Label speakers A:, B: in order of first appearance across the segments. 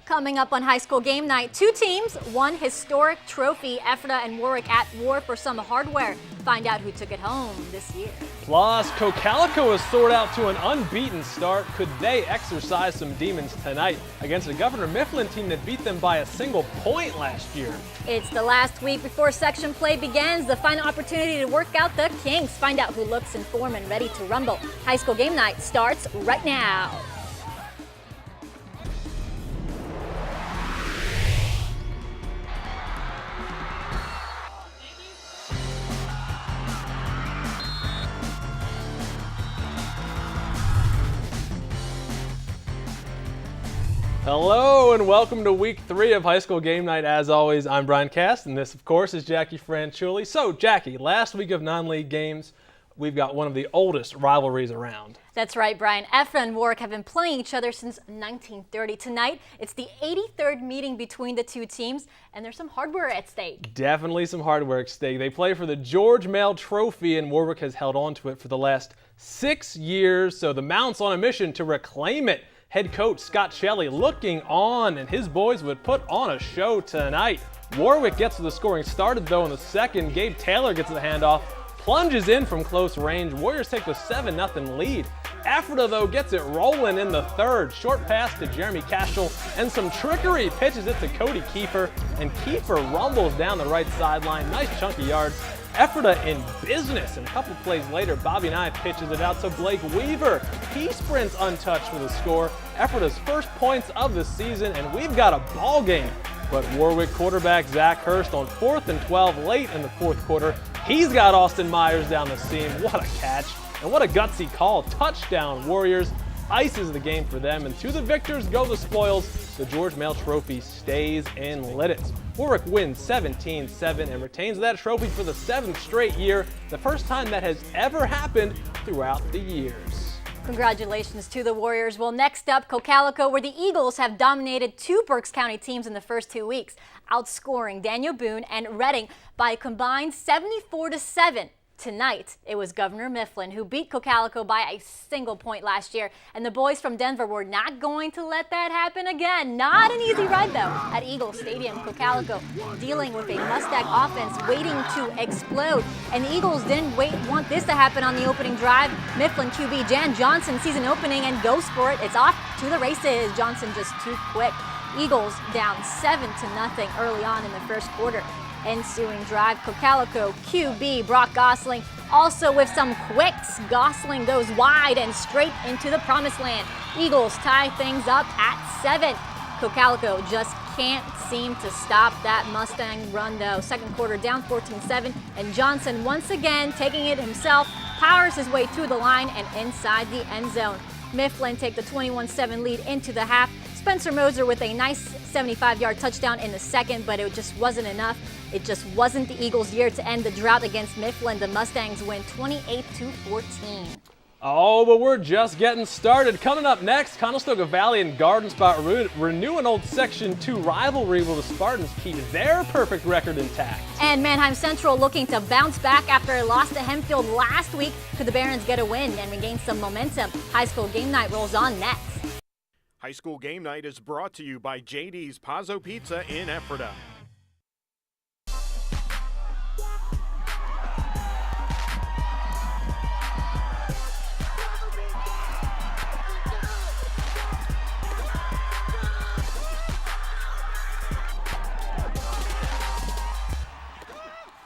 A: Coming up on high school game night, two teams, one historic trophy. Ephrata and Warwick at war for some hardware. Find out who took it home this year.
B: Plus, Cocalico has soared out to an unbeaten start. Could they exercise some demons tonight against a Governor Mifflin team that beat them by a single point last year?
A: It's the last week before section play begins. The final opportunity to work out the kinks. Find out who looks in form and ready to rumble. High school game night starts right now.
B: Hello and welcome to week 3 of high school game night. As always, I'm Brian Cast, and this, of course, is Jackie Franchuli. So, Jackie, last week of non-league games, we've got one of the oldest rivalries around.
A: That's right, Brian. Ephrata and Warwick have been playing each other since 1930. Tonight, it's the 83rd meeting between the two teams, and there's some hardware at stake.
B: Definitely some hardware at stake. They play for the George Mail Trophy, and Warwick has held on to it for the last 6 years, so the Mount's on a mission to reclaim it. Head coach Scott Shelley looking on, and his boys would put on a show tonight. Warwick gets the scoring started, though, in the second. Gabe Taylor gets the handoff, plunges in from close range. Warriors take the 7-0 lead. Ephrata, though, gets it rolling in the third. Short pass to Jeremy Cashel, and some trickery. Pitches it to Cody Kiefer, and Kiefer rumbles down the right sideline. Nice chunky yards. Ephrata in business, and a couple plays later, Bobby Nye pitches it out to Blake Weaver. He sprints untouched for the score. Ephrata's first points of the season, and we've got a ball game. But Warwick quarterback Zach Hurst on 4th and 12 late in the fourth quarter. He's got Austin Myers down the seam. What a catch, and what a gutsy call. Touchdown Warriors. Ices the game for them, and to the victors go the spoils. The George Mail Trophy stays in Lidditz. Warwick wins 17-7 and retains that trophy for the 7th straight year, the first time that has ever happened throughout the years.
A: Congratulations to the Warriors. Well, next up, Cocalico, where the Eagles have dominated two Berks County teams in the first 2 weeks, outscoring Daniel Boone and Reading by a combined 74-7. Tonight, it was Governor Mifflin who beat Cocalico by a single point last year, and the boys from Denver were not going to let that happen again. Not an easy ride, though, at Eagle Stadium. Cocalico dealing with a Mustang offense waiting to explode, and the Eagles didn't want this to happen on the opening drive. Mifflin QB Jan Johnson sees an opening and goes for it. It's off to the races. Johnson just too quick. Eagles down 7-0 early on in the first quarter. Ensuing drive, Cocalico QB Brock Gosling also with some quicks. Gosling goes wide and straight into the promised land. Eagles tie things up at 7. Cocalico just can't seem to stop that Mustang run, though. Second quarter down 14-7, and Johnson once again taking it himself, powers his way through the line and inside the end zone. Mifflin take the 21-7 lead into the half. Spencer Moser with a nice 75-yard touchdown in the second, but it just wasn't enough. It just wasn't the Eagles' year to end the drought against Mifflin. The Mustangs win 28-14.
B: Oh, but we're just getting started. Coming up next, Conestoga Valley and Garden Spot renew an old Section 2 rivalry. Will the Spartans keep their perfect record intact?
A: And Manheim Central looking to bounce back after a loss to Hempfield last week. Could the Barons get a win and regain some momentum? High school game night rolls on next.
C: High school game night is brought to you by JD's Pazzo Pizza in Ephrata.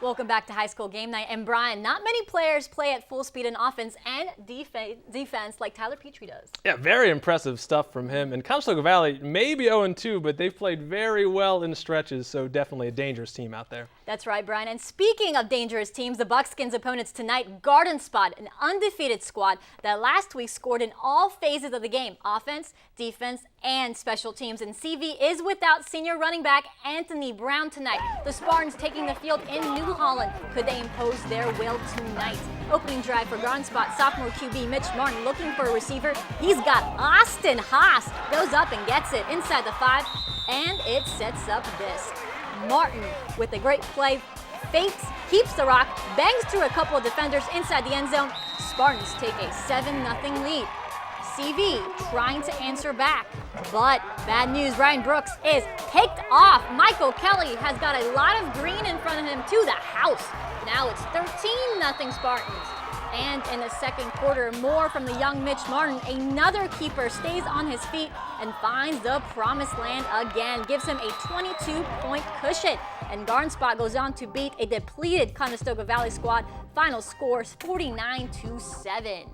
A: Welcome back to high school game night. And Brian, not many players play at full speed in offense and defense like Tyler Petrie does.
B: Yeah, very impressive stuff from him. And Conestoga Valley may be 0-2, but they've played very well in stretches, so definitely a dangerous team out there.
A: That's right, Brian. And speaking of dangerous teams, the Buckskins' opponents tonight, Garden Spot, an undefeated squad that last week scored in all phases of the game, offense, defense, and special teams. And CV is without senior running back Anthony Brown tonight. The Spartans taking the field in New Holland. Could they impose their will tonight? Opening drive for Garden Spot, sophomore QB Mitch Martin looking for a receiver. He's got Austin Haas. Goes up and gets it inside the 5, and it sets up this. Martin with a great play, fakes, keeps the rock, bangs through a couple of defenders inside the end zone. Spartans take a 7-0 lead. CV trying to answer back. But bad news, Ryan Brooks is picked off. Michael Kelly has got a lot of green in front of him to the house. Now it's 13-0 Spartans. And in the second quarter, more from the young Mitch Martin. Another keeper stays on his feet and finds the promised land again. Gives him a 22-point cushion. And Garnspot goes on to beat a depleted Conestoga Valley squad. Final score is 49-7.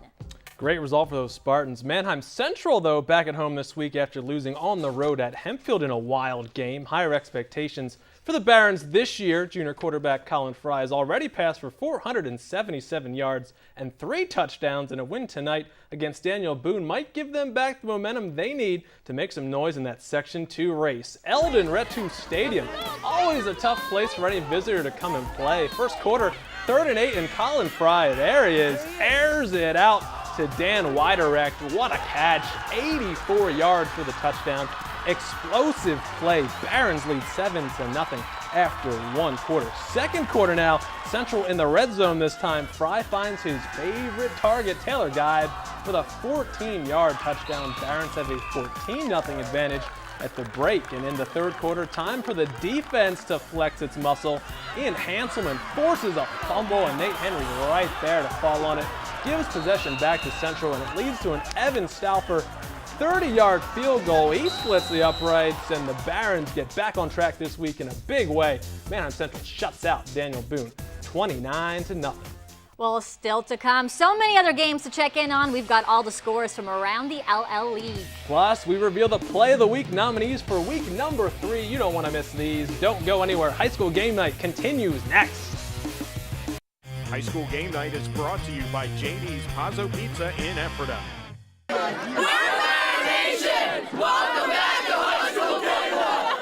B: Great result for those Spartans. Manheim Central, though, back at home this week after losing on the road at Hempfield in a wild game. Higher expectations for the Barons this year. Junior quarterback Colin Fry has already passed for 477 yards and 3 touchdowns, and a win tonight against Daniel Boone might give them back the momentum they need to make some noise in that Section 2 race. Eldon Retu Stadium, always a tough place for any visitor to come and play. First quarter, 3rd and 8, and Colin Fry, there he is, airs it out to Dan Widerrecht. What a catch. 84 yards for the touchdown. Explosive play. Barons lead 7-0 after one quarter. Second quarter now, Central in the red zone this time. Fry finds his favorite target, Taylor Guide, with a 14-yard touchdown. Barons have a 14-0 advantage at the break. And in the third quarter, time for the defense to flex its muscle. Ian Hanselman forces a fumble, and Nate Henry right there to fall on it. Gives possession back to Central, and it leads to an Evan Stauffer 30-yard field goal. He splits the uprights, and the Barons get back on track this week in a big way. Manheim Central shuts out Daniel Boone 29-0.
A: Well, still to come. So many other games to check in on. We've got all the scores from around the LL League.
B: Plus, we reveal the Play of the Week nominees for week number 3. You don't want to miss these. Don't go anywhere. High School Game Night continues next.
C: High School Game Night is brought to you by JD's Pazzo Pizza in Ephrata.
D: Nation, welcome back to High School Game Night.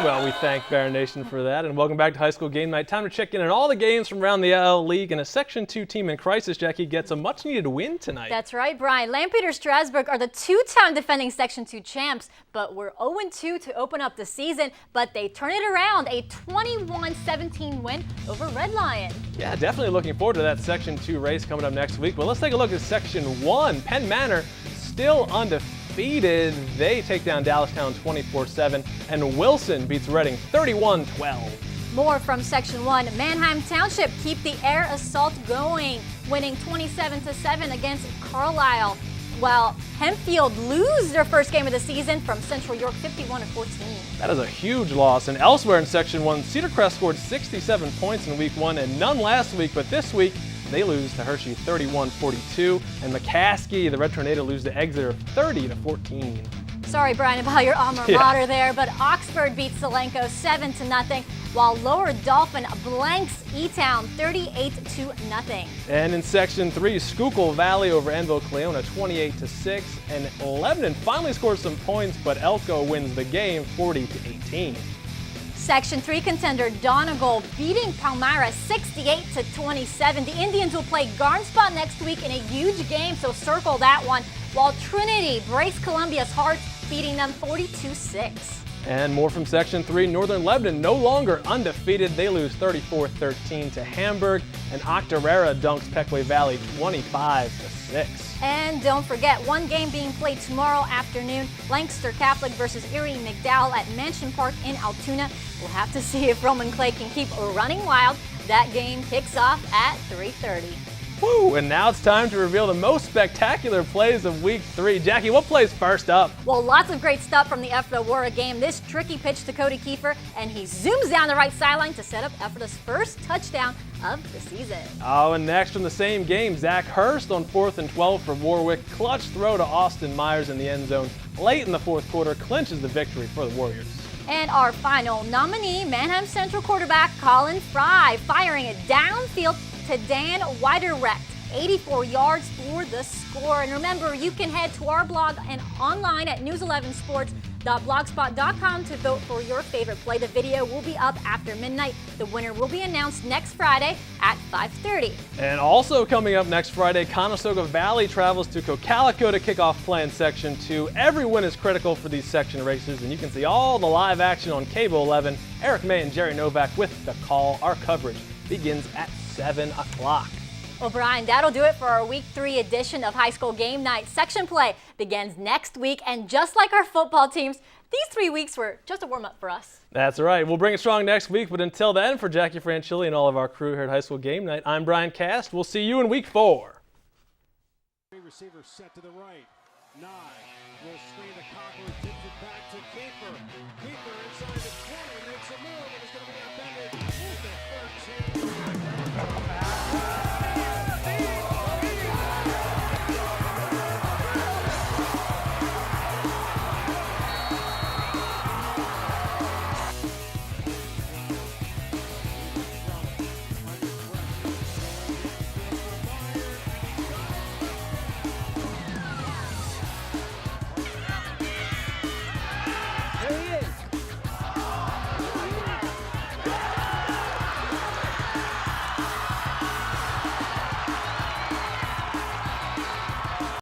B: Well, we thank Baron Nation for that, and welcome back to High School Game Night. Time to check in on all the games from around the LL League, and a Section 2 team in crisis, Jackie, gets a much-needed win tonight.
A: That's right, Brian. Lampeter Strasburg are the 2-time defending Section 2 champs, but we're 0-2 to open up the season, but they turn it around, a 21-17 win over Red Lion.
B: Yeah, definitely looking forward to that Section 2 race coming up next week. But let's take a look at Section 1. Penn Manor still undefeated. They take down Dallastown 24-7, and Wilson beats Reading 31-12.
A: More from Section 1. Manheim Township keep the air assault going, winning 27-7 against Carlisle, while Hempfield lose their first game of the season from Central York 51-14.
B: That is a huge loss. And elsewhere in Section 1, Cedar Crest scored 67 points in Week 1 and none last week, but this week they lose to Hershey 31-42, and McCaskey, the Red Tornado, lose to Exeter 30-14.
A: Sorry, Brian, about your alma mater there, but Oxford beats Solenko 7-0, while Lower Dolphin blanks E-Town 38-0.
B: And in Section 3, Schuylkill Valley over Enville-Cleona 28-6, and Lebanon finally scores some points, but Elko wins the game 40-18.
A: Section 3 contender Donegal beating Palmyra 68-27. The Indians will play Garnspot next week in a huge game, so circle that one, while Trinity breaks Columbia's hearts, beating them 42-6.
B: And more from Section 3. Northern Lebanon no longer undefeated. They lose 34-13 to Hamburg, and Octorara dunks Pequea Valley 25-6.
A: And don't forget, one game being played tomorrow afternoon, Lancaster Catholic versus Erie McDowell at Mansion Park in Altoona. We'll have to see if Roman Clay can keep running wild. That game kicks off at 3:30.
B: Woo! And now it's time to reveal the most spectacular plays of Week 3. Jackie, what plays first up?
A: Well, lots of great stuff from the Ephrata-Aurora game. This tricky pitch to Cody Kiefer, and he zooms down the right sideline to set up Ephrata's first touchdown of the season.
B: Oh, and next from the same game, Zach Hurst on 4th and 12 for Warwick. Clutch throw to Austin Myers in the end zone late in the fourth quarter clinches the victory for the Warriors.
A: And our final nominee, Manheim Central quarterback Colin Fry, firing it downfield to Dan Widerrecht. 84 yards for the score. And remember, you can head to our blog and online at news11sports.blogspot.com to vote for your favorite play. The video will be up after midnight. The winner will be announced next Friday at 5:30.
B: And also coming up next Friday, Conestoga Valley travels to Cocalico to kick off play in Section 2. Every win is critical for these section races, and you can see all the live action on Cable 11. Eric May and Jerry Novak with the call. Our coverage begins at 7 o'clock.
A: Well, Brian, that'll do it for our Week 3 edition of High School Game Night. Section play begins next week, and just like our football teams, these 3 weeks were just a warm-up for us.
B: That's right. We'll bring it strong next week, but until then, for Jackie Franchilli and all of our crew here at High School Game Night, I'm Brian Cast. We'll see you in Week 4.
E: Receiver set to the right. Nye will screen the Cockler, tips it back to Kiefer. Kiefer inside the 20, makes a move, and it's going to be upended. 13.